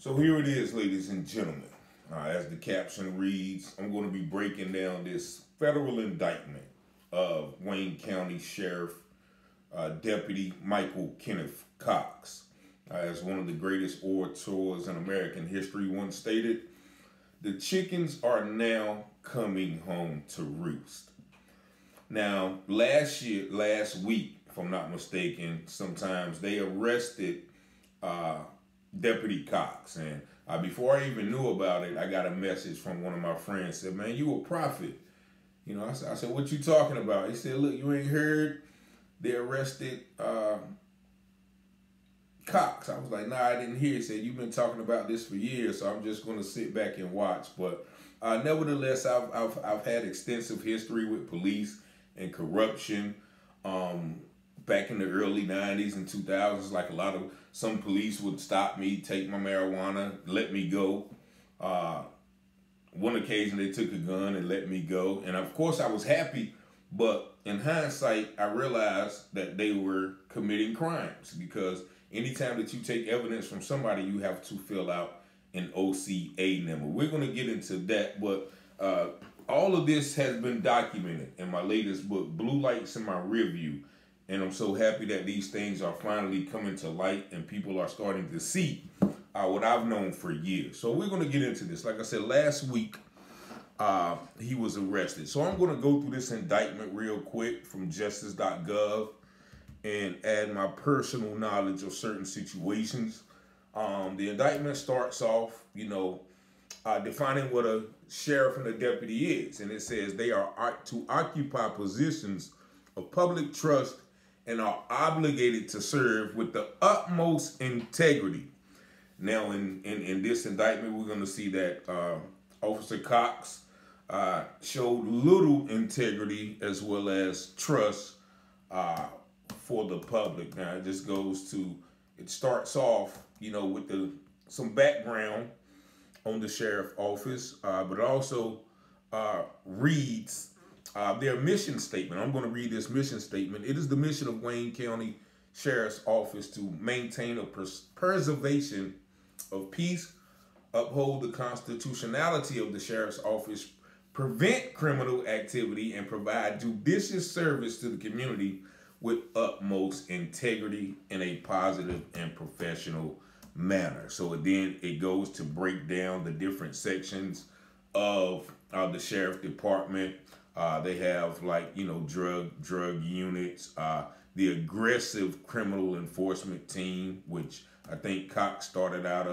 So here it is, ladies and gentlemen. As the caption reads, I'm going to be breaking down this federal indictment of Wayne County Sheriff Deputy Michael Kenneth Cox. As one of the greatest orators in American history once stated, the chickens are now coming home to roost. Now, last week, if I'm not mistaken, sometimes they arrested Deputy Cox. And before I even knew about it, I got a message from one of my friends. Said, "Man, you a prophet." You know, I said, "What you talking about?" He said, "Look, you ain't heard they arrested Cox." I was like, "Nah, I didn't hear." He said, "You've been talking about this for years, so I'm just going to sit back and watch." But nevertheless, I've had extensive history with police and corruption. Back in the early 90s and 2000s, like some police would stop me, take my marijuana, let me go. One occasion they took a gun and let me go. And of course I was happy, but in hindsight, I realized that they were committing crimes, because anytime that you take evidence from somebody, you have to fill out an OCA number. We're going to get into that, but all of this has been documented in my latest book, Blue Lights in My Rearview. And I'm so happy that these things are finally coming to light and people are starting to see what I've known for years. So we're going to get into this. Like I said, last week, he was arrested. So I'm going to go through this indictment real quick from justice.gov and add my personal knowledge of certain situations. The indictment starts off, defining what a sheriff and a deputy is. And it says they are to occupy positions of public trust and are obligated to serve with the utmost integrity. Now, in this indictment, we're going to see that Officer Cox showed little integrity as well as trust for the public. Now, it starts off, with some background on the sheriff office, but it also reads their mission statement. I'm going to read this mission statement. It is the mission of Wayne County Sheriff's Office to maintain a preservation of peace, uphold the constitutionality of the Sheriff's Office, prevent criminal activity, and provide judicious service to the community with utmost integrity in a positive and professional manner. So then it goes to break down the different sections of the Sheriff Department. They have drug units, the aggressive criminal enforcement team, which I think Cox started out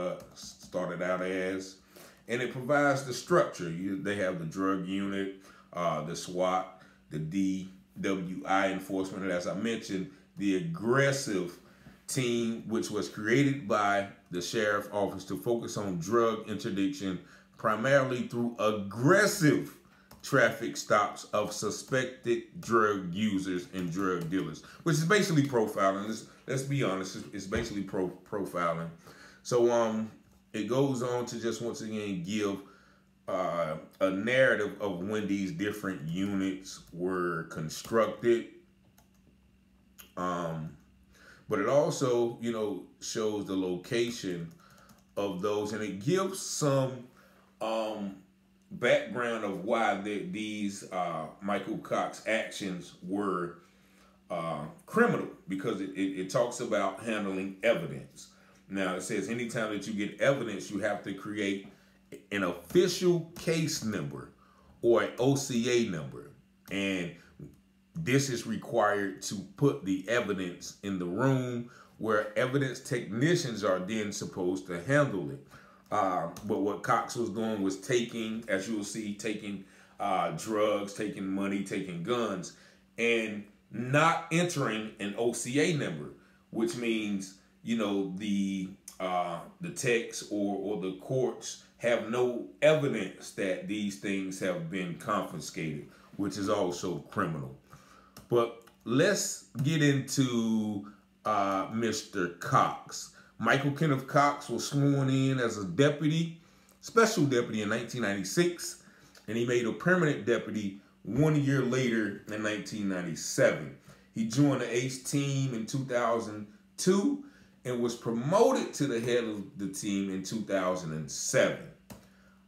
as, and it provides the structure. They have the drug unit, the SWAT, the DWI enforcement, and as I mentioned, the aggressive team, which was created by the Sheriff's Office to focus on drug interdiction, primarily through aggressive traffic stops of suspected drug users and drug dealers, which is basically profiling. Let's be honest, it's basically profiling. So it goes on to just once again give a narrative of when these different units were constructed. But it also, shows the location of those, and it gives some background of why these Michael Cox actions were criminal, because it talks about handling evidence. Now it says anytime that you get evidence, you have to create an official case number or an OCA number, and this is required to put the evidence in the room where evidence technicians are then supposed to handle it. But what Cox was doing was taking, as you will see, taking drugs, taking money, taking guns, and not entering an OCA number, which means, the techs or the courts have no evidence that these things have been confiscated, which is also criminal. But let's get into Mr. Cox. Michael Kenneth Cox was sworn in as a special deputy in 1996, and he made a permanent deputy 1 year later in 1997. He joined the ACE team in 2002 and was promoted to the head of the team in 2007.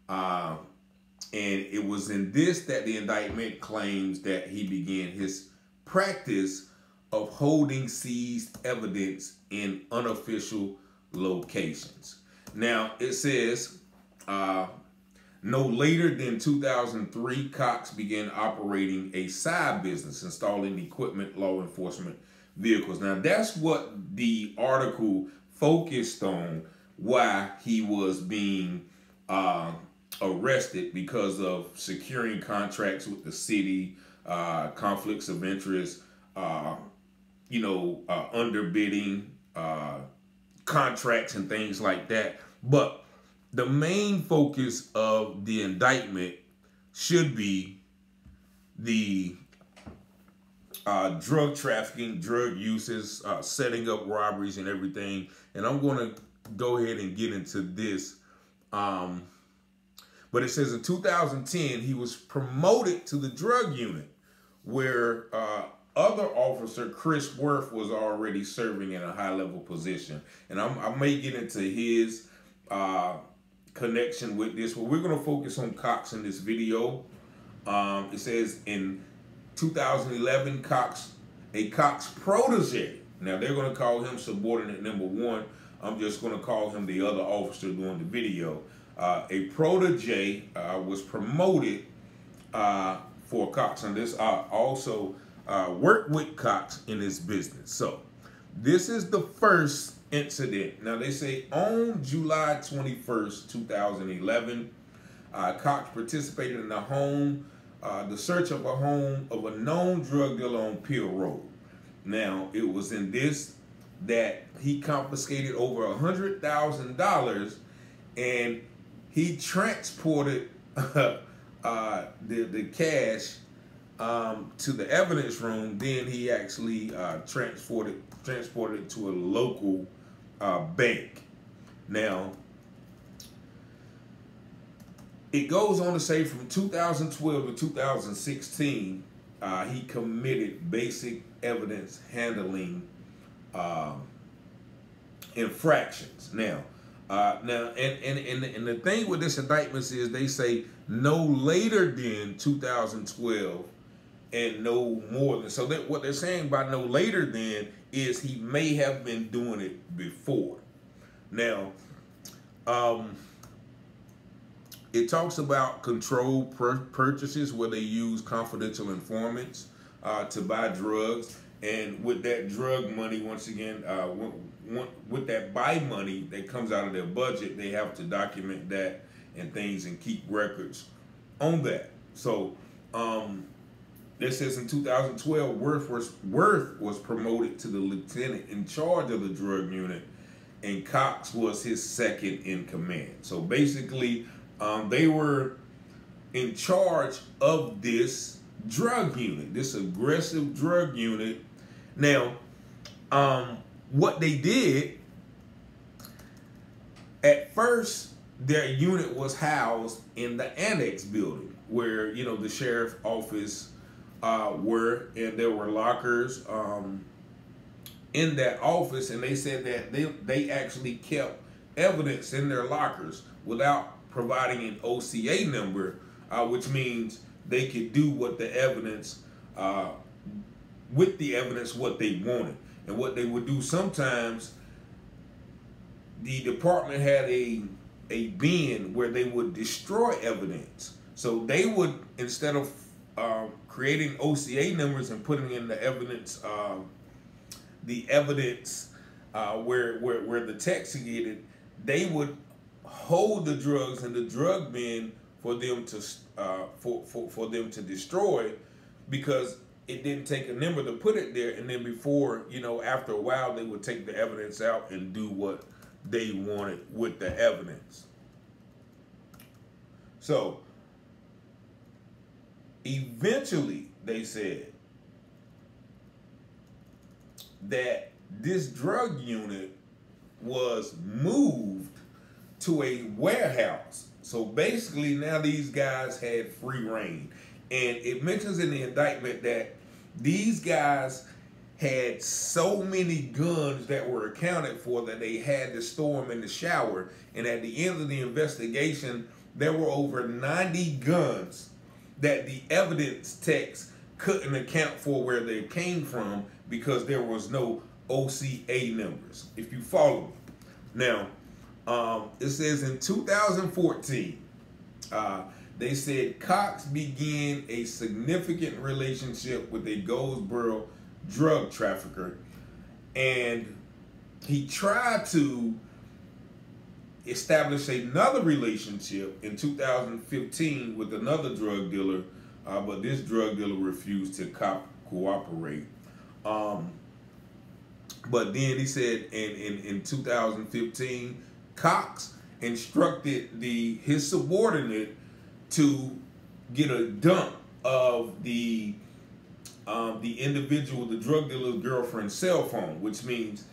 And it was in this that the indictment claims that he began his practice of holding seized evidence in unofficial locations. Now, it says no later than 2003, Cox began operating a side business, installing equipment, law enforcement vehicles. Now, that's what the article focused on, why he was being arrested, because of securing contracts with the city, conflicts of interest, underbidding, contracts and things like that. But the main focus of the indictment should be the drug trafficking, drug uses, setting up robberies and everything. And I'm going to go ahead and get into this. But it says in 2010, he was promoted to the drug unit, where other officer Chris Worth was already serving in a high-level position. And I may get into his connection with this, but we're going to focus on Cox in this video. It says in 2011, a Cox protege. Now, they're going to call him subordinate number 1. I'm just going to call him the other officer doing the video. A protege was promoted for Cox, and this also worked with Cox in his business. So this is the first incident. Now, they say on July 21st, 2011, Cox participated in the search of a home of a known drug dealer on Peel Road. Now, it was in this that he confiscated over $100,000, and he transported the cash to the evidence room. Then he actually transported it to a local bank. Now, it goes on to say from 2012 to 2016, he committed basic evidence handling infractions. Now, and the thing with this indictment is they say no later than 2012 and no more than. So that what they're saying by no later than is he may have been doing it before. Now, it talks about controlled purchases where they use confidential informants to buy drugs. And with that drug money, once again, with that buy money that comes out of their budget, they have to document that and things and keep records on that. So it says in 2012, Worth was promoted to the lieutenant in charge of the drug unit, and Cox was his second in command. So basically, they were in charge of this drug unit, this aggressive drug unit. Now, what they did, at first, their unit was housed in the annex building where, you know, the sheriff's office were, and there were lockers in that office, and they said that they actually kept evidence in their lockers without providing an OCA number, which means they could do what the evidence, with the evidence, what they wanted. And what they would do sometimes, the department had a bin where they would destroy evidence. So they would, instead of creating OCA numbers and putting in the evidence where the text get it, they would hold the drugs in the drug bin for them to for them to destroy, because it didn't take a number to put it there, and then before, you know, after a while, they would take the evidence out and do what they wanted with the evidence. So eventually, they said that this drug unit was moved to a warehouse. So basically, now these guys had free reign. And it mentions in the indictment that these guys had so many guns that were accounted for that they had to store them in the shower. And at the end of the investigation, there were over 90 guns that the evidence text couldn't account for where they came from because there was no OCA numbers, if you follow me. Now, it says in 2014, they said Cox began a significant relationship with a Goldsboro drug trafficker, and he tried to establish another relationship in 2015 with another drug dealer, but this drug dealer refused to cooperate. But then he said in 2015, Cox instructed his subordinate to get a dump of the individual, the drug dealer's girlfriend's cell phone, which means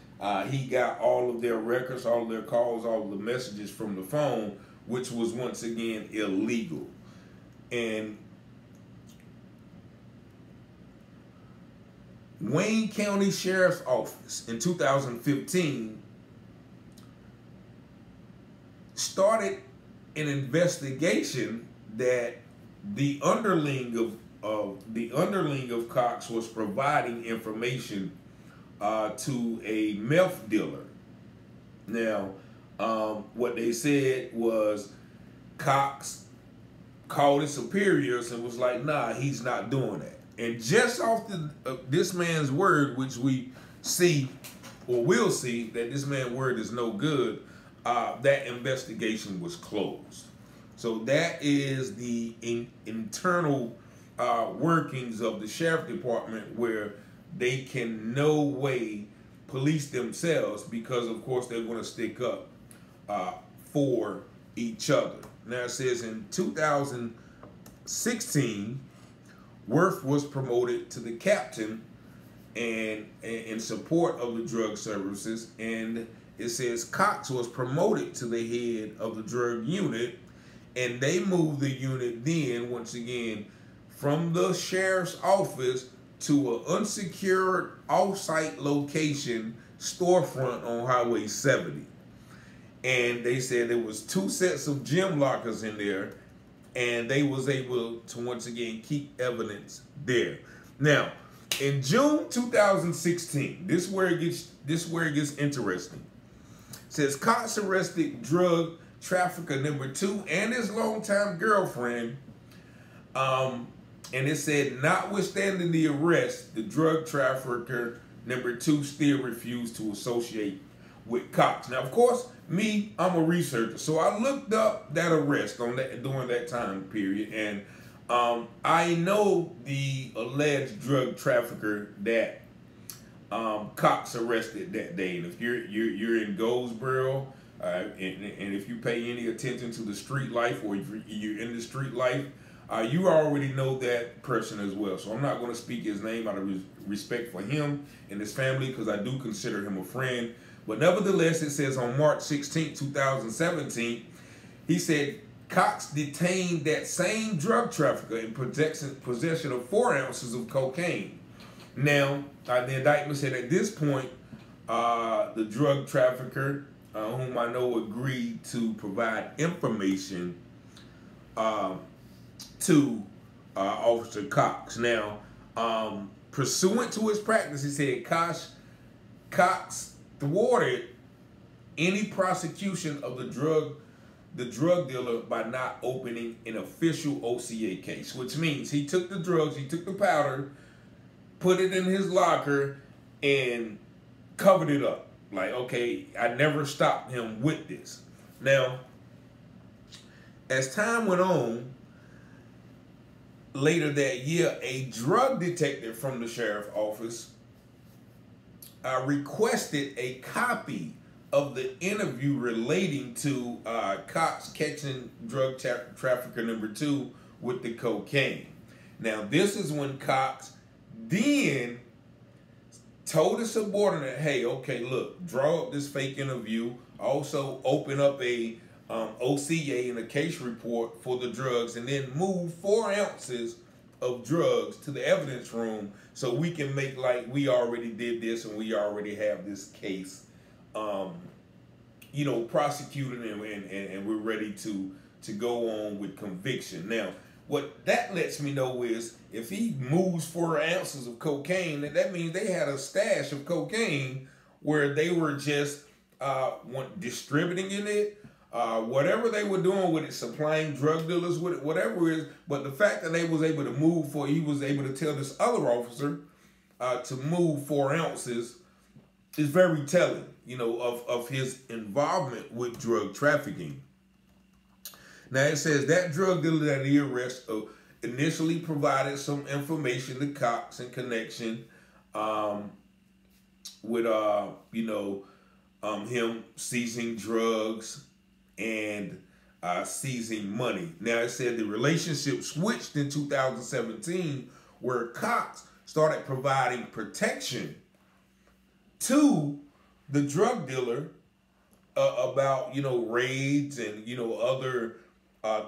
he got all of their records, all of their calls, all of the messages from the phone, which was once again illegal. And Wayne County Sheriff's Office in 2015 started an investigation that the underling of Cox was providing information to a meth dealer. Now, what they said was Cox called his superiors and was like, "Nah, he's not doing that." And just off this man's word, which we see or will see that this man's word is no good, that investigation was closed. So that is the internal workings of the sheriff department, where they can no way police themselves because, of course, they're going to stick up for each other. Now, it says in 2016, Worth was promoted to the captain and in support of the drug services, and it says Cox was promoted to the head of the drug unit, and they moved the unit then, once again, from the sheriff's office to an unsecured off-site location storefront on Highway 70. And they said there was 2 sets of gym lockers in there, and they was able to once again keep evidence there. Now, in June 2016, this is where it gets interesting. It says Cox arrested drug trafficker number 2 and his longtime girlfriend. And it said, notwithstanding the arrest, the drug trafficker number 2 still refused to associate with Cox. Now, of course, I'm a researcher, so I looked up that arrest during that time period, and I know the alleged drug trafficker that Cox arrested that day. And if you're in Goldsboro, and if you pay any attention to the street life, or if you're in the street life, you already know that person as well. So I'm not going to speak his name out of respect for him and his family, because I do consider him a friend. But nevertheless, it says on March 16, 2017, he said Cox detained that same drug trafficker in possession of 4 ounces of cocaine. Now, the indictment said at this point, the drug trafficker, whom I know agreed to provide information to Officer Cox. Now, pursuant to his practice, he said Cox thwarted any prosecution of the drug dealer by not opening an official OCA case, which means he took the drugs, he took the powder, put it in his locker, and covered it up. Like, okay, I never stopped him with this. Now, as time went on, later that year, a drug detective from the sheriff's office requested a copy of the interview relating to Cox catching drug trafficker number 2 with the cocaine. Now, this is when Cox then told his subordinate, hey, okay, look, draw up this fake interview, also open up a OCA and a case report for the drugs, and then move 4 ounces of drugs to the evidence room so we can make like we already did this and we already have this case, prosecuted and we're ready to go on with conviction. Now, what that lets me know is if he moves 4 ounces of cocaine, that means they had a stash of cocaine where they were just distributing it, whatever they were doing with it, supplying drug dealers with it, whatever it is. But the fact that they was able to he was able to tell this other officer to move 4 ounces is very telling, of his involvement with drug trafficking. Now it says that drug dealer that he arrested initially provided some information to cops in connection with him seizing drugs and seizing money. Now it said the relationship switched in 2017 where Cox started providing protection to the drug dealer about raids and other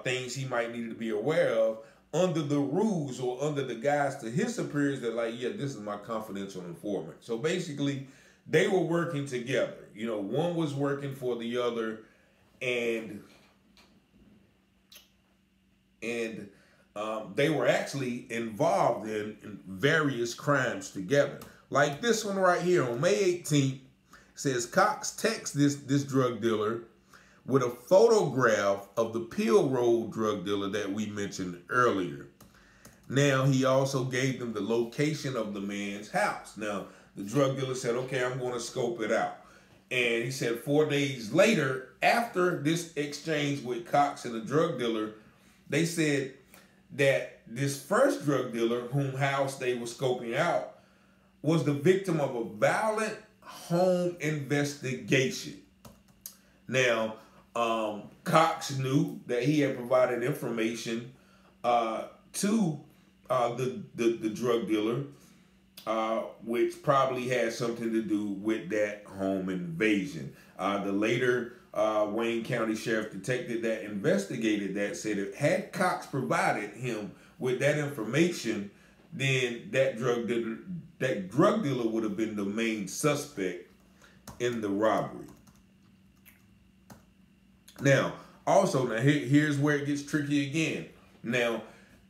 things he might need to be aware of under the rules or under the guise to his superiors that like, yeah, this is my confidential informant. So basically they were working together. One was working for the other and they were actually involved in various crimes together. Like this one right here on May 18th says Cox texts this drug dealer with a photograph of the Pill Road drug dealer that we mentioned earlier. Now, he also gave them the location of the man's house. Now, the drug dealer said, okay, I'm going to scope it out. And he said 4 days later, after this exchange with Cox and the drug dealer, they said that this first drug dealer whom house they were scoping out was the victim of a violent home investigation. Now, Cox knew that he had provided information to the drug dealer, which probably had something to do with that home invasion. The later Wayne County Sheriff Detective that investigated that said if had Cox provided him with that information, then that drug dealer would have been the main suspect in the robbery. Now, also, here's where it gets tricky again. Now,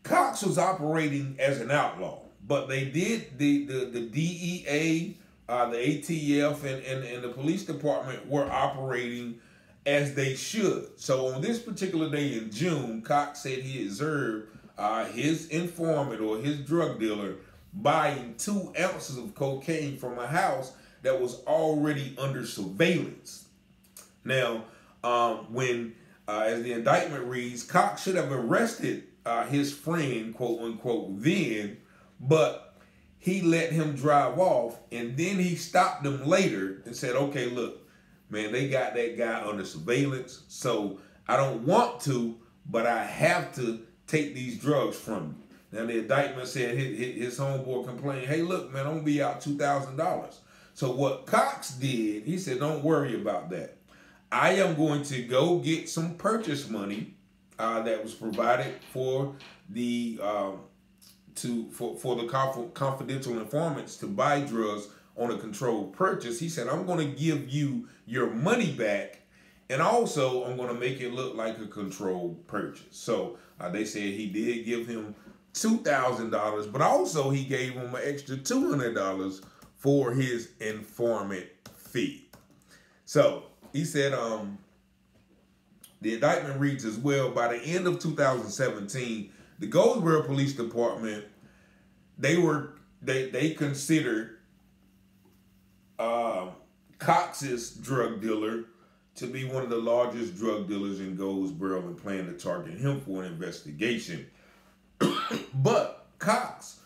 Cox was operating as an outlaw, but they did the DEA, the ATF, and the police department were operating as they should. So on this particular day in June, Cox said he observed his informant or his drug dealer buying 2 ounces of cocaine from a house that was already under surveillance. Now, when, as the indictment reads, Cox should have arrested his friend, quote unquote, then, but he let him drive off, and then he stopped him later and said, okay, look, man, they got that guy under surveillance, so I don't want to, but I have to take these drugs from you. Now, the indictment said his homeboy complained, hey, look, man, I'm going to be out $2,000. So what Cox did, he said, don't worry about that. I am going to go get some purchase money that was provided for the confidential informants to buy drugs on a controlled purchase. He said, I'm going to give you your money back, and also I'm going to make it look like a controlled purchase. So they said he did give him $2,000, but also he gave him an extra $200 for his informant fee. So he said, the indictment reads as well, by the end of 2017, the Goldsboro Police Department, they considered Cox's drug dealer to be one of the largest drug dealers in Goldsboro and planned to target him for an investigation. But Cox,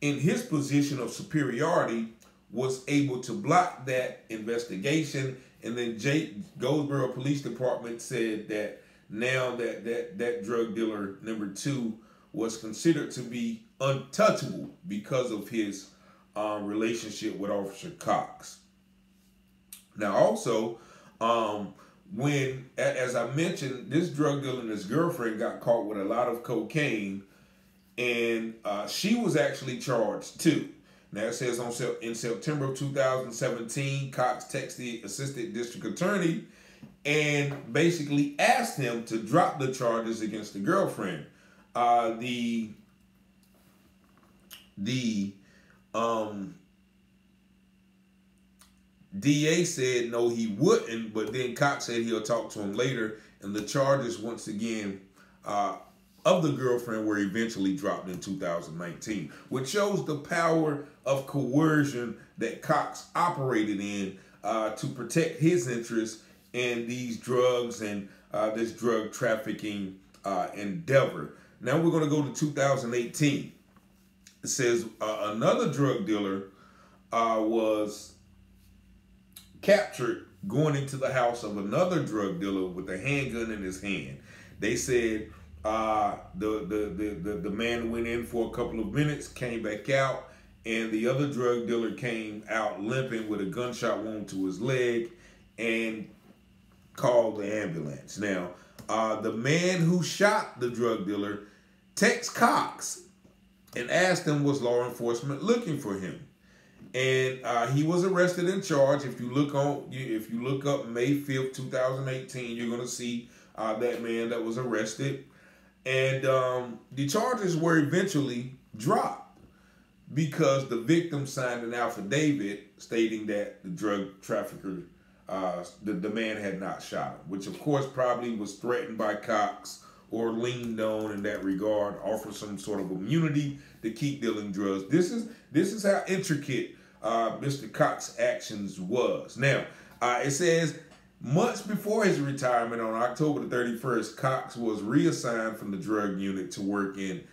in his position of superiority, was able to block that investigation. And then Goldsboro Police Department said that now that drug dealer number 2 was considered to be untouchable because of his relationship with Officer Cox. Now also, when, as I mentioned, this drug dealer and his girlfriend got caught with a lot of cocaine, and she was actually charged too. Now it says in September of 2017, Cox texted the assistant district attorney and basically asked him to drop the charges against the girlfriend. The DA said no, he wouldn't, but then Cox said he'll talk to him later, and the charges once again of the girlfriend were eventually dropped in 2019, which shows the power of coercion that Cox operated in to protect his interests in these drugs and this drug trafficking endeavor. Now we're going to go to 2018. It says another drug dealer was captured going into the house of another drug dealer with a handgun in his hand. They said the man went in for a couple of minutes, came back out, and the other drug dealer came out limping with a gunshot wound to his leg and called the ambulance. Now, the man who shot the drug dealer texted Cox and asked him, was law enforcement looking for him? And he was arrested and charged. If you look up May 5th, 2018, you're going to see that man that was arrested. And the charges were eventually dropped because the victim signed an affidavit stating that the drug trafficker, the man had not shot him, which of course probably was threatened by Cox or leaned on in that regard, offer some sort of immunity to keep dealing drugs. This is how intricate Mr. Cox's actions was. Now, it says months before his retirement on October the 31st, Cox was reassigned from the drug unit to work in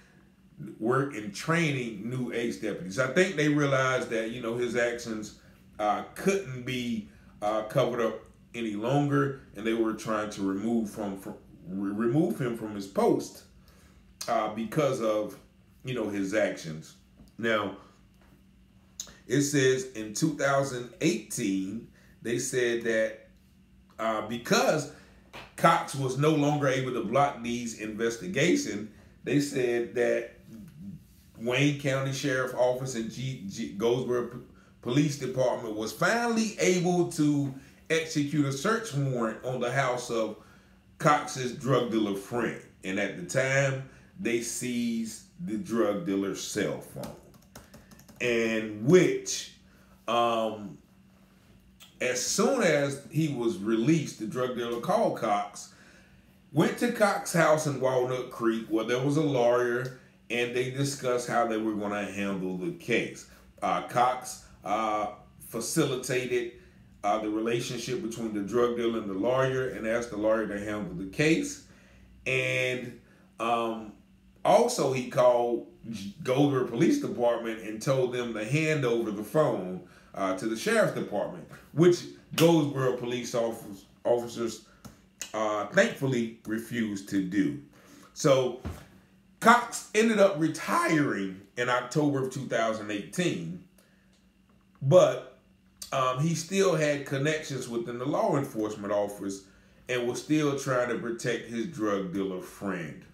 training new ACE deputies. I think they realized that, you know, his actions couldn't be covered up any longer, and they were trying to remove him from his post because of, you know, his actions. Now, it says in 2018, they said that because Cox was no longer able to block these investigations, they said that Wayne County Sheriff Office and Goldsboro Police Department was finally able to execute a search warrant on the house of Cox's drug dealer friend. And at the time, they seized the drug dealer's cell phone. And which, as soon as he was released, the drug dealer called Cox, went to Cox's house in Walnut Creek where there was a lawyer, and they discussed how they were going to handle the case. Cox facilitated the relationship between the drug dealer and the lawyer and asked the lawyer to handle the case. And also he called Goldsboro Police Department and told them to hand over the phone to the Sheriff's Department, which Goldsboro police officers thankfully refused to do. So Cox ended up retiring in October of 2018, but he still had connections within the law enforcement office and was still trying to protect his drug dealer friend.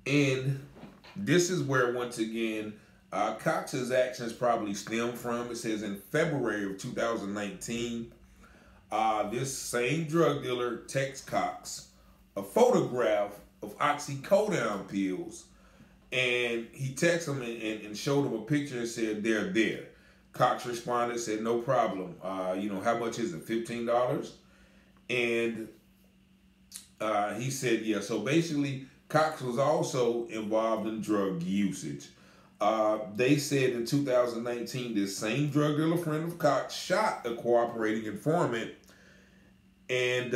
And this is where, once again, Cox's actions probably stem from. It says in February of 2019, this same drug dealer texts Cox a photograph of oxycodone pills, and he texted him and showed him a picture and said, they're there. Cox responded, said, no problem. You know, how much is it? $15? And he said, yeah. So basically, Cox was also involved in drug usage. They said in 2019, this same drug dealer friend of Cox shot a cooperating informant and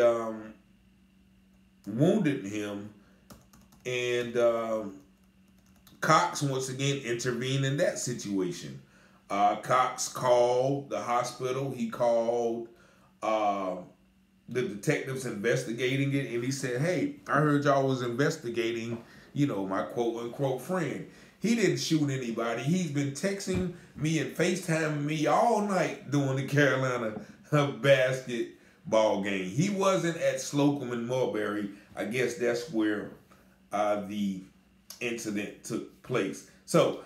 wounded him. And Cox, once again, intervened in that situation. Cox called the hospital. He called the detectives investigating it, and he said, hey, I heard y'all was investigating, you know, my quote-unquote friend. He didn't shoot anybody. He's been texting me and FaceTiming me all night during the Carolina basketball game. He wasn't at Slocum and Mulberry. I guess that's where the incident took place. So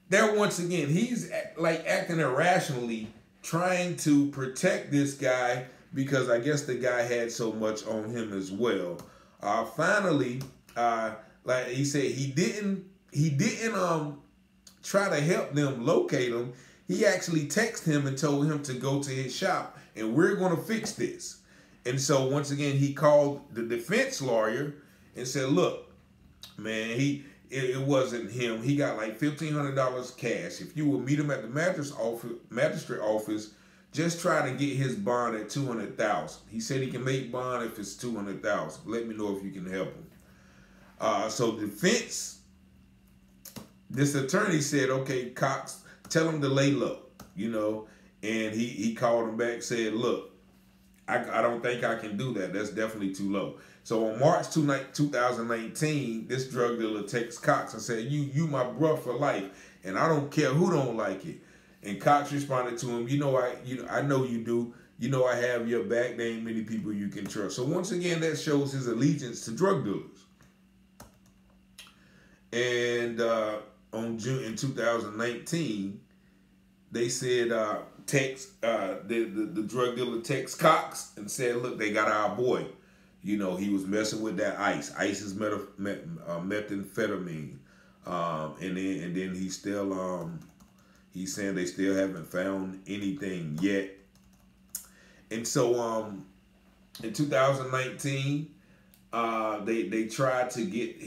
there, once again, he's like acting irrationally, trying to protect this guy because I guess the guy had so much on him as well. Finally, like he said, he didn't try to help them locate him. He actually texted him and told him to go to his shop and we're going to fix this. And so once again, he called the defense lawyer and said, look, man, it wasn't him. He got like $1,500 cash. If you will meet him at the magistrate office, just try to get his bond at $200,000. He said he can make bond if it's $200,000. Let me know if you can help him. So defense, this attorney said, okay, Cox, tell him to lay low, you know. And he called him back, said, look, I don't think I can do that. That's definitely too low. So on March 2019, this drug dealer texts Cox and said, you my bro for life, and I don't care who don't like it. And Cox responded to him, I know you do. You know I have your back. There ain't many people you can trust. So once again, that shows his allegiance to drug dealers. And in 2019, they said the drug dealer text Cox and said, look, they got our boy. You know, he was messing with that ice. Ice is methamphetamine. And then he's still he's saying they still haven't found anything yet. And so in 2019, they tried to get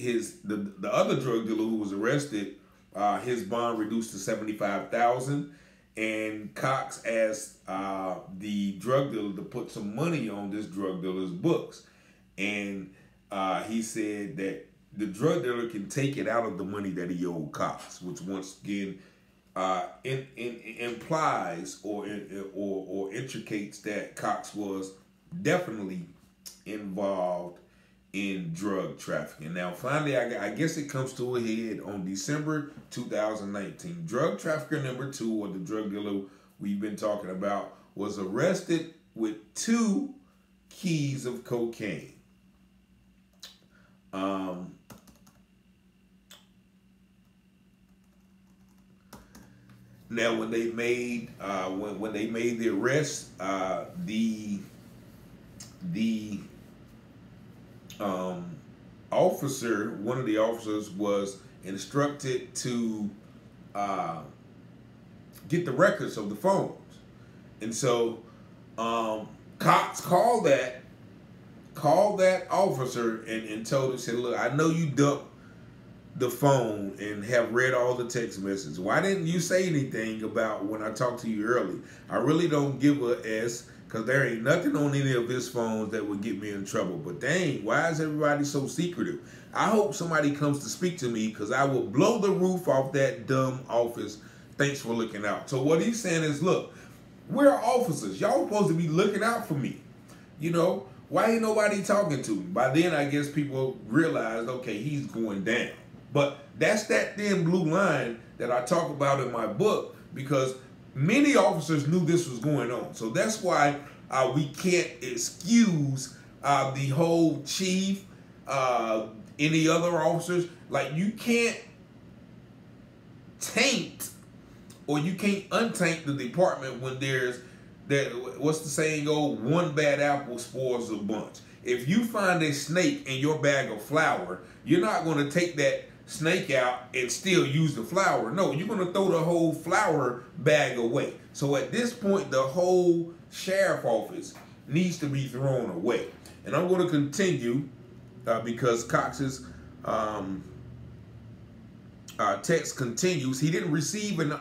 the other drug dealer who was arrested, his bond reduced to $75,000, and Cox asked the drug dealer to put some money on this drug dealer's books, and he said that the drug dealer can take it out of the money that he owed Cox, which once again implies or intricates that Cox was definitely involved in drug trafficking. Now, finally, I guess it comes to a head on December 2019. Drug trafficker number 2, or the drug dealer we've been talking about, was arrested with 2 keys of cocaine. Now, when they made the arrest, one of the officers was instructed to get the records of the phones, and so Cox called that officer and told him, said, look, I know you dumped the phone and have read all the text messages. Why didn't you say anything about when I talked to you early? I really don't give a S, because there ain't nothing on any of his phones that would get me in trouble. But dang, why is everybody so secretive? I hope somebody comes to speak to me, because I will blow the roof off that dumb office. Thanks for looking out. So what he's saying is, look, we're officers. Y'all supposed to be looking out for me. You know, why ain't nobody talking to me? By then, I guess people realized, okay, he's going down. But that's that thin blue line that I talk about in my book, because many officers knew this was going on. So that's why we can't excuse the whole chief, any other officers. Like, you can't taint or you can't untaint the department when there's what's the saying go, one bad apple spoils a bunch. If you find a snake in your bag of flour, you're not going to take that snake out and still use the flour. No, you're going to throw the whole flour bag away. So at this point, the whole sheriff office needs to be thrown away. And I'm going to continue because Cox's text continues. He didn't receive an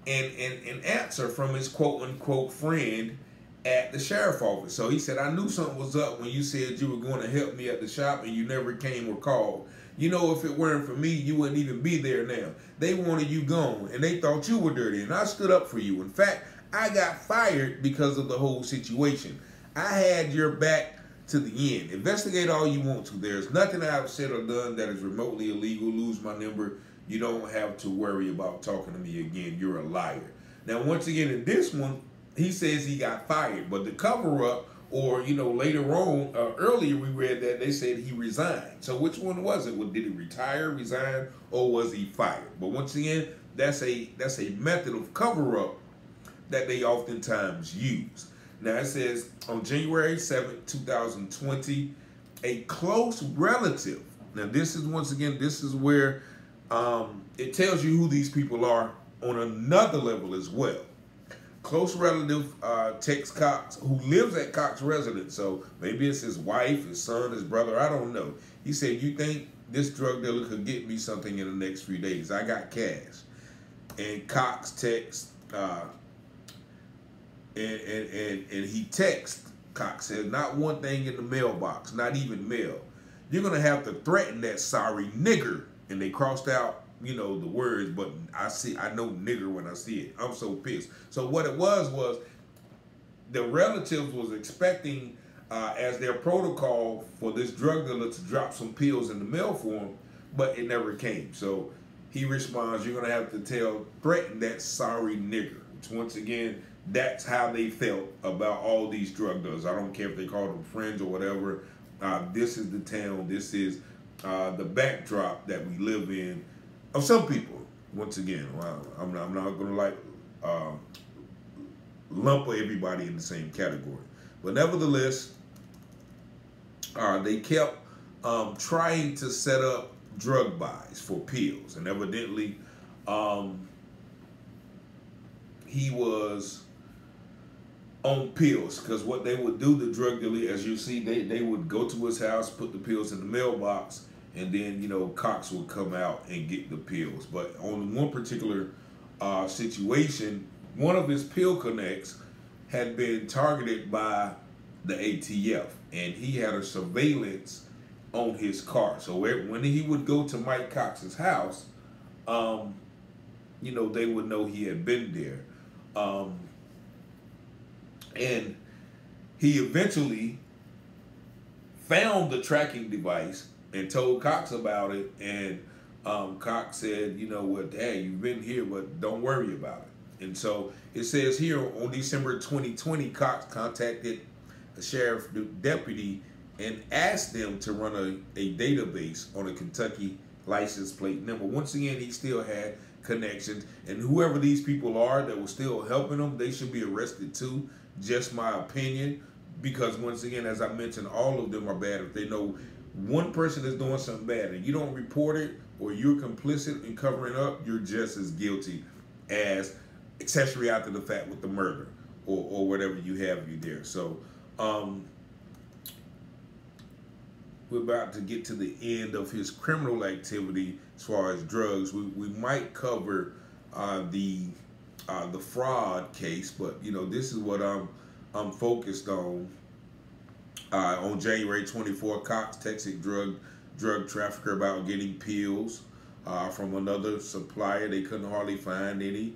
answer from his quote-unquote friend at the sheriff office. So he said, I knew something was up when you said you were going to help me at the shop and you never came or called. You know, if it weren't for me, you wouldn't even be there now. They wanted you gone, and they thought you were dirty, and I stood up for you. In fact, I got fired because of the whole situation. I had your back to the end. Investigate all you want to. There's nothing I've said or done that is remotely illegal. Lose my number. You don't have to worry about talking to me again. You're a liar. Now, once again, in this one, he says he got fired, but the cover up, or later on, earlier we read that they said he resigned. So which one was it? Well, did he retire, resign, or was he fired? But once again, that's a method of cover up that they oftentimes use. Now it says on January 7th, 2020, a close relative. Now this is where it tells you who these people are on another level as well. Close relative texts Cox, who lives at Cox residence. So maybe it's his wife, his son, his brother, I don't know. He said, "You think this drug dealer could get me something in the next few days? I got cash." And Cox texts, and he texts, Cox said, "Not one thing in the mailbox, not even mail. You're going to have to threaten that sorry nigger." And they crossed out, the words, but I know nigger when I see it. I'm so pissed. So what it was the relatives was expecting, as their protocol, for this drug dealer to drop some pills in the mail for him, but it never came. So he responds, "You're going to have to threaten that sorry nigger." Which, once again, that's how they felt about all these drug dealers. I don't care if they call them friends or whatever. This is the town. This is the backdrop that we live in. Of some people, once again, I'm not going to lump everybody in the same category. But nevertheless, they kept trying to set up drug buys for pills. And evidently, he was on pills, because what they would do, the drug dealer, as you see, they would go to his house, put the pills in the mailbox, and then Cox would come out and get the pills. But on one particular situation, one of his pill connects had been targeted by the ATF, and he had a surveillance on his car. So when he would go to Mike Cox's house, they would know he had been there. And he eventually found the tracking device and told Cox about it. And Cox said, "You know what, hey, you've been here, but don't worry about it." And so it says here, on December 2020, Cox contacted a sheriff deputy and asked them to run a database on a Kentucky license plate number. Once again, he still had connections, and whoever these people are that were still helping them, they should be arrested too. Just my opinion, because once again, as I mentioned, all of them are bad. If they know one person is doing something bad and you don't report it, or you're complicit in covering up, you're just as guilty as accessory after the fact with the murder or whatever you have you there. So we're about to get to the end of his criminal activity as far as drugs. We might cover the fraud case, but this is what I'm focused on. On January 24, Cox texted drug trafficker about getting pills from another supplier. They couldn't hardly find any.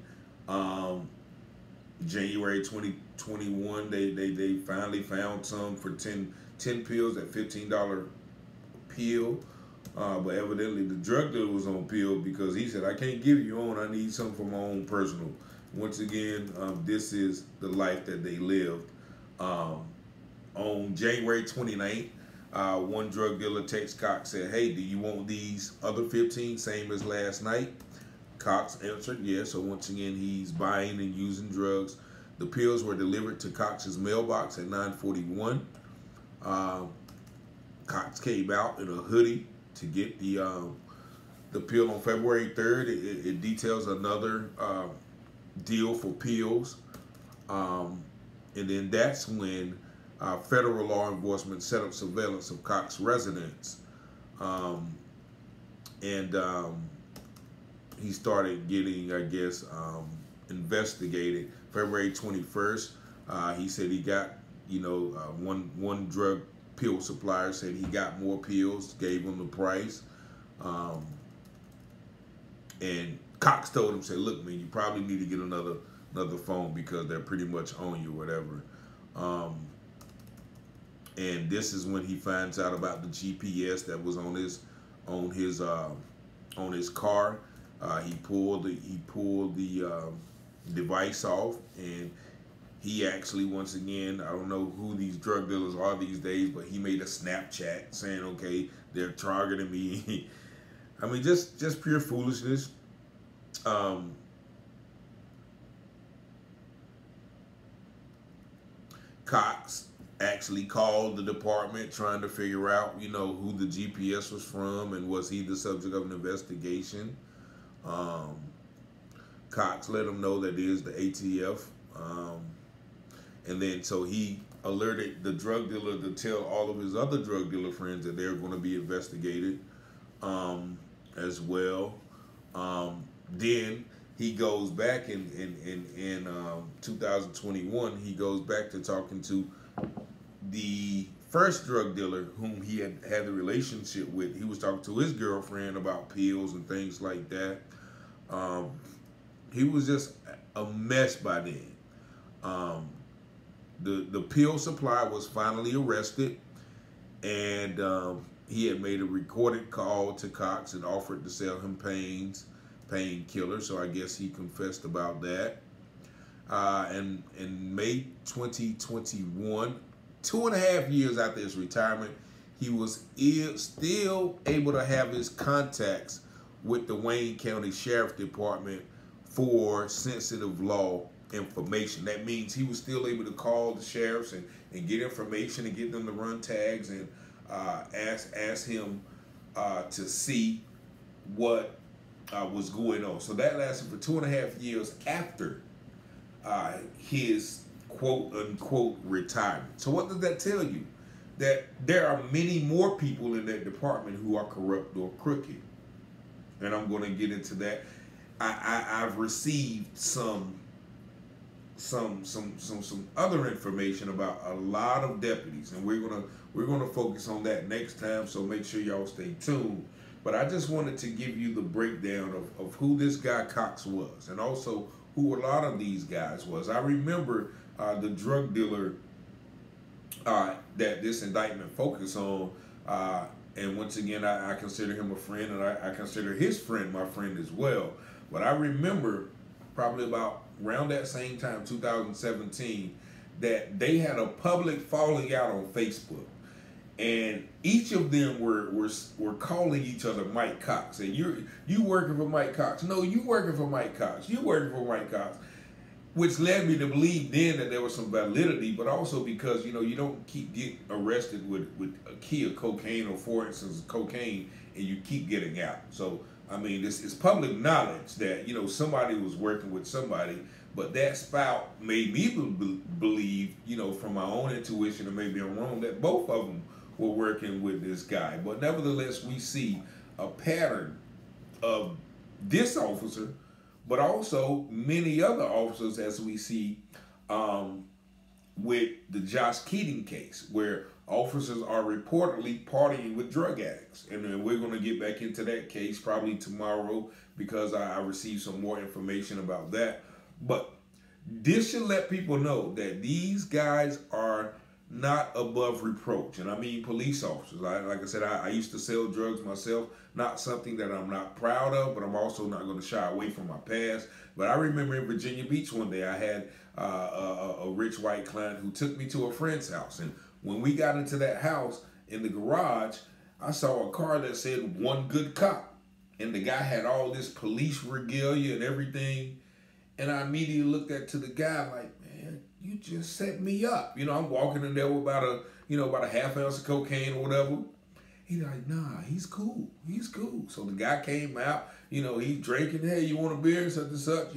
January 2021, they finally found some for 10 pills at $15 pill. But evidently the drug dealer was on pill, because he said, "I can't give you on, I need some for my own personal." Once again, this is the life that they lived. On January 29th, one drug dealer texted Cox, said, "Hey, do you want these other 15, same as last night?" Cox answered yes. So once again, he's buying and using drugs. The pills were delivered to Cox's mailbox at 9:41. Cox came out in a hoodie to get the pill on February 3rd. It details another deal for pills. And then that's when federal law enforcement set up surveillance of Cox residence. He started getting, I guess, investigated. February 21st, he said he got, one drug pill supplier said he got more pills, gave him the price. And Cox told him, said, "Look, man, you probably need to get another phone, because they're pretty much on you," whatever. And this is when he finds out about the GPS that was on his car. He pulled the device off, and he actually, once again, I don't know who these drug dealers are these days, but he made a Snapchat saying, okay, they're targeting me. I mean, just pure foolishness. Cox actually called the department trying to figure out, who the GPS was from and was he the subject of an investigation. Cox let him know that it is the ATF. And then so he alerted the drug dealer to tell all of his other drug dealer friends that they're going to be investigated as well. Then he goes back in 2021, he goes back to talking to the first drug dealer whom he had a relationship with. He was talking to his girlfriend about pills and things like that. He was just a mess by then. The pill supply was finally arrested, and he had made a recorded call to Cox and offered to sell him painkillers. So I guess he confessed about that. And in May 2021, 2.5 years after his retirement, he was still able to have his contacts with the Wayne County Sheriff Department for sensitive law information. That means he was still able to call the sheriffs and get information and get them to run tags and ask him to see what was going on. So that lasted for 2.5 years after his quote-unquote retirement. So what does that tell you? That there are many more people in that department who are corrupt or crooked. And I'm going to get into that. I've received some other information about a lot of deputies, and we're gonna focus on that next time. So make sure y'all stay tuned. But I just wanted to give you the breakdown of who this guy Cox was, and also who a lot of these guys was. I remember the drug dealer that this indictment focused on, and once again, I consider him a friend, and I consider his friend my friend as well. But I remember probably about around that same time, 2017, that they had a public falling out on Facebook. And each of them were calling each other Mike Cox. And you working for Mike Cox. No, you working for Mike Cox. You working for Mike Cox. Which led me to believe then that there was some validity, but also because, you don't get arrested with a key of cocaine, or for instance, cocaine, and you keep getting out. So, I mean, it's public knowledge that, somebody was working with somebody, but that spout made me believe, from my own intuition, and maybe I'm wrong, that both of them were working with this guy. But nevertheless, we see a pattern of this officer, but also many other officers, as we see with the Josh Keating case, where officers are reportedly partying with drug addicts. And we're going to get back into that case probably tomorrow, because I received some more information about that. But this should let people know that these guys are not above reproach. And I mean police officers. Like I said, I used to sell drugs myself. Not something that I'm not proud of, but I'm also not going to shy away from my past. But I remember in Virginia Beach one day, I had a rich white client who took me to a friend's house. And when we got into that house, in the garage, I saw a car that said "One Good Cop." And the guy had all this police regalia and everything. And I immediately looked to the guy like, man, you just set me up. I'm walking in there with about a half ounce of cocaine or whatever. He's like, nah, he's cool. He's cool. So the guy came out, he's drinking. Hey, you want a beer? Such and such.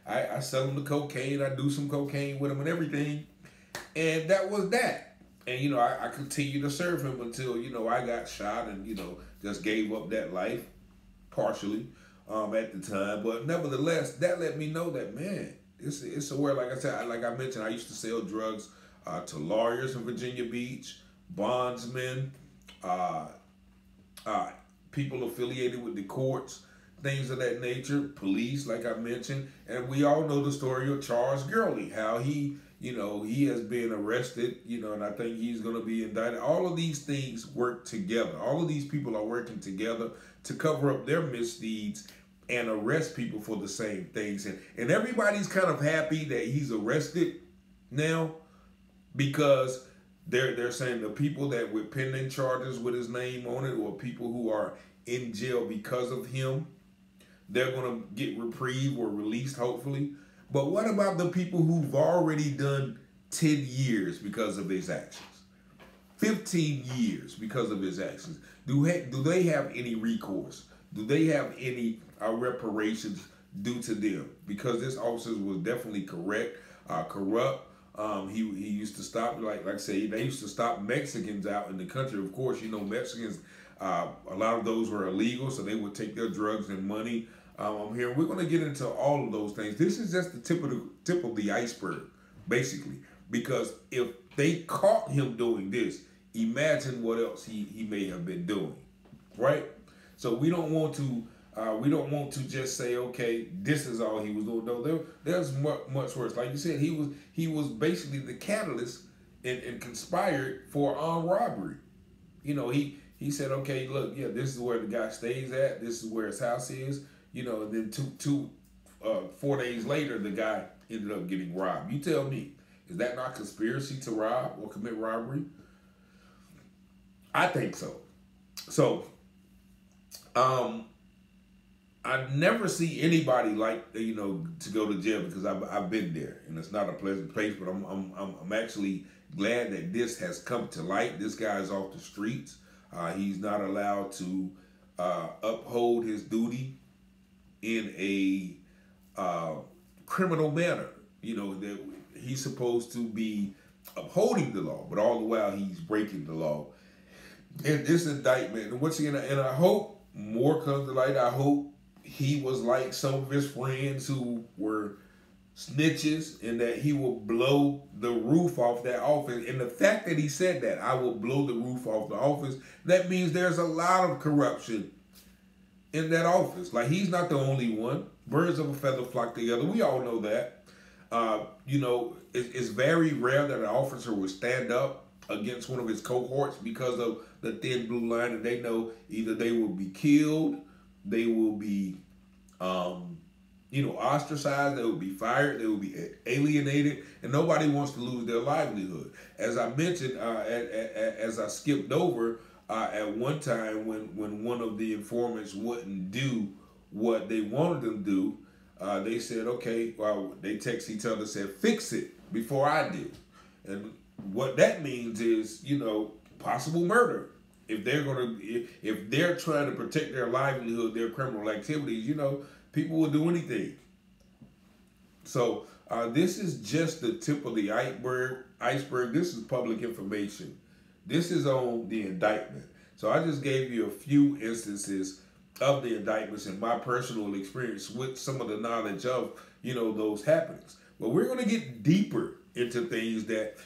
I sell him the cocaine. I do some cocaine with him and everything. And that was that. And, I continued to serve him until, I got shot and, just gave up that life partially at the time. But nevertheless, that let me know that, man, it's aware. Like I said, like I mentioned, I used to sell drugs to lawyers in Virginia Beach, bondsmen, people affiliated with the courts, things of that nature, police, like I mentioned. And we all know the story of Charles Gurley, how he has been arrested, and I think he's going to be indicted. All of these things work together. All of these people are working together to cover up their misdeeds and arrest people for the same things. And everybody's kind of happy that he's arrested now, because they're saying the people that with pending charges with his name on it, or people who are in jail because of him, they're going to get reprieve or released, hopefully. But what about the people who've already done 10 years because of his actions? 15 years because of his actions. Do they have any recourse? Do they have any reparations due to them? Because this officer was definitely corrupt. He used to stop, like I say, they used to stop Mexicans out in the country. Of course, you know, Mexicans, a lot of those were illegal, so they would take their drugs and money. Here we're going to get into all of those things. This is just the tip of the iceberg, basically, because if they caught him doing this, imagine what else he may have been doing, right? So we don't want to just say, okay, this is all he was doing. No, there's much worse. Like you said, he was basically the catalyst and conspired for armed robbery. You know, he said, okay, look, yeah, this is where the guy stays at. This is where his house is. You know, and then 4 days later, the guy ended up getting robbed. You tell me, is that not conspiracy to rob or commit robbery? I think so. So, I never see anybody like, you know, to go to jail, because I've been there, and it's not a pleasant place. But I'm actually glad that this has come to light. This guy's off the streets. He's not allowed to uphold his duty in a criminal manner. You know, that he's supposed to be upholding the law, but all the while he's breaking the law. And this indictment, and once again, and I hope more comes to light. I hope he was like some of his friends who were snitches, and that he will blow the roof off that office. And the fact that he said that, I will blow the roof off the office, that means there's a lot of corruption in that office. Like, he's not the only one. Birds of a feather flock together. We all know that. You know, it's very rare that an officer will stand up against one of his cohorts because of the thin blue line, and they know either they will be killed, they will be, you know, ostracized, they will be fired, they will be alienated, and nobody wants to lose their livelihood. As I mentioned, as I skipped over, at one time when one of the informants wouldn't do what they wanted them to do, they said, okay, well, they text each other, said, fix it before I do. And what that means is, you know, possible murder. If they're trying to protect their livelihood, their criminal activities, you know, people will do anything. So this is just the tip of the iceberg. This is public information. This is on the indictment. So I just gave you a few instances of the indictments and my personal experience with some of the knowledge of, you know, those happenings. But we're going to get deeper into things that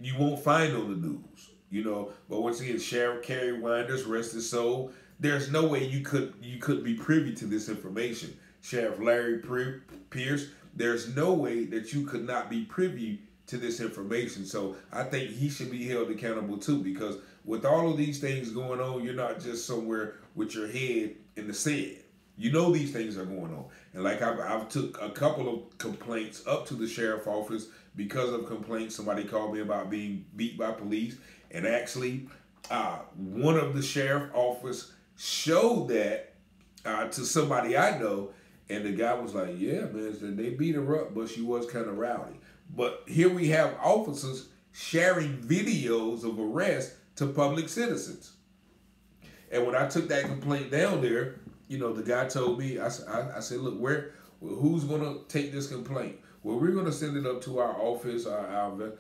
you won't find on the news, you know. But once again, Sheriff Kerry Winders, rest his soul, there's no way you could be privy to this information. Sheriff Larry Pierce, there's no way that you could not be privy to this information. So I think he should be held accountable too, because with all of these things going on, you're not just somewhere with your head in the sand. You know these things are going on. And like I've took a couple of complaints up to the sheriff's office because of complaints. Somebody called me about being beat by police. And actually, one of the sheriff's office showed that to somebody I know. And the guy was like, yeah, man, they beat her up, but she was kind of rowdy. But here we have officers sharing videos of arrests to public citizens. And when I took that complaint down there, you know, the guy told me, I said, look, who's going to take this complaint? Well, we're going to send it up to our office, our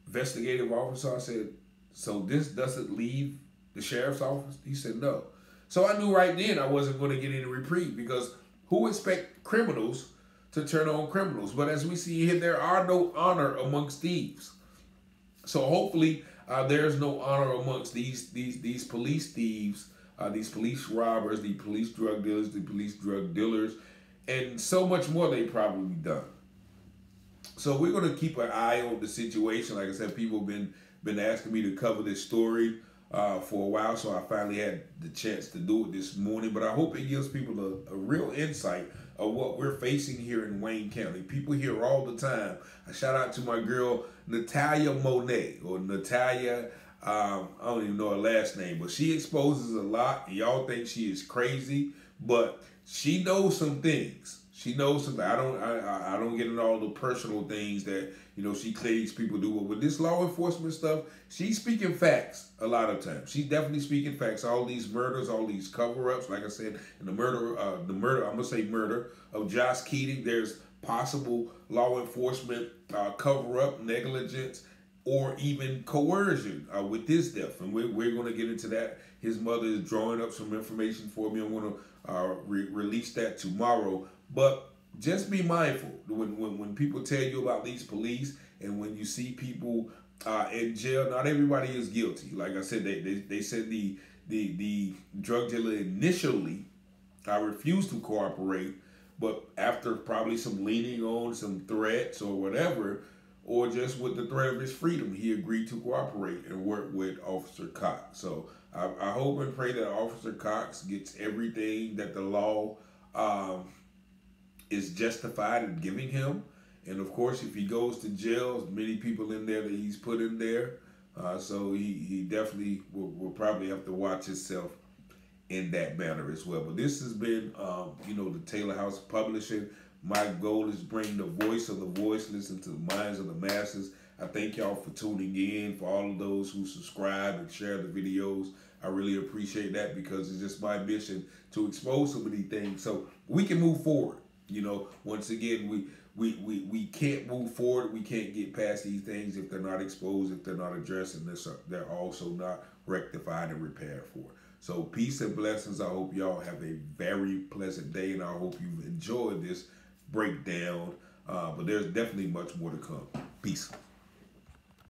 investigative officer. I said, so this doesn't leave the sheriff's office? He said, no. So I knew right then I wasn't going to get any reprieve, because who expect criminals to turn on criminals? But as we see here, there are no honor amongst thieves. So hopefully there's no honor amongst these police thieves, these police robbers, the police drug dealers, the police drug dealers, and so much more they probably done. So we're going to keep an eye on the situation. Like I said, people have been asking me to cover this story. for a while, so I finally had the chance to do it this morning. But I hope it gives people a real insight of what we're facing here in Wayne County. People hear all the time. A shout out to my girl Natalia Monet, or Natalia. I don't even know her last name, but she exposes a lot. Y'all think she is crazy, but she knows some things. She knows something. I don't get into all the personal things that, you know, she claims people do. But with this law enforcement stuff, she's speaking facts a lot of times. She's definitely speaking facts. All these murders, all these cover-ups, like I said, and the murder, I'm gonna say murder of Josh Keating. There's possible law enforcement cover-up, negligence, or even coercion with this death. And we're going to get into that. His mother is drawing up some information for me. I'm going to release that tomorrow. But just be mindful when people tell you about these police, and when you see people in jail, not everybody is guilty. Like I said, they said the drug dealer initially refused to cooperate, but after probably some leaning on some threats or whatever, or just with the threat of his freedom, he agreed to cooperate and work with Officer Cox. So I hope and pray that Officer Cox gets everything that the law is justified in giving him. And of course, if he goes to jail, many people in there that he's put in there. So he definitely will probably have to watch himself in that manner as well. But this has been, you know, the Taylor House Publishing. My goal is bring the voice of the voiceless into the minds of the masses. I thank y'all for tuning in, for all of those who subscribe and share the videos. I really appreciate that, because it's just my mission to expose some of these things so we can move forward. You know, once again, we can't move forward. We can't get past these things if they're not exposed, if they're not addressed, and they're also not rectified and repaired for. So peace and blessings. I hope y'all have a very pleasant day, and I hope you've enjoyed this breakdown. But there's definitely much more to come. Peace.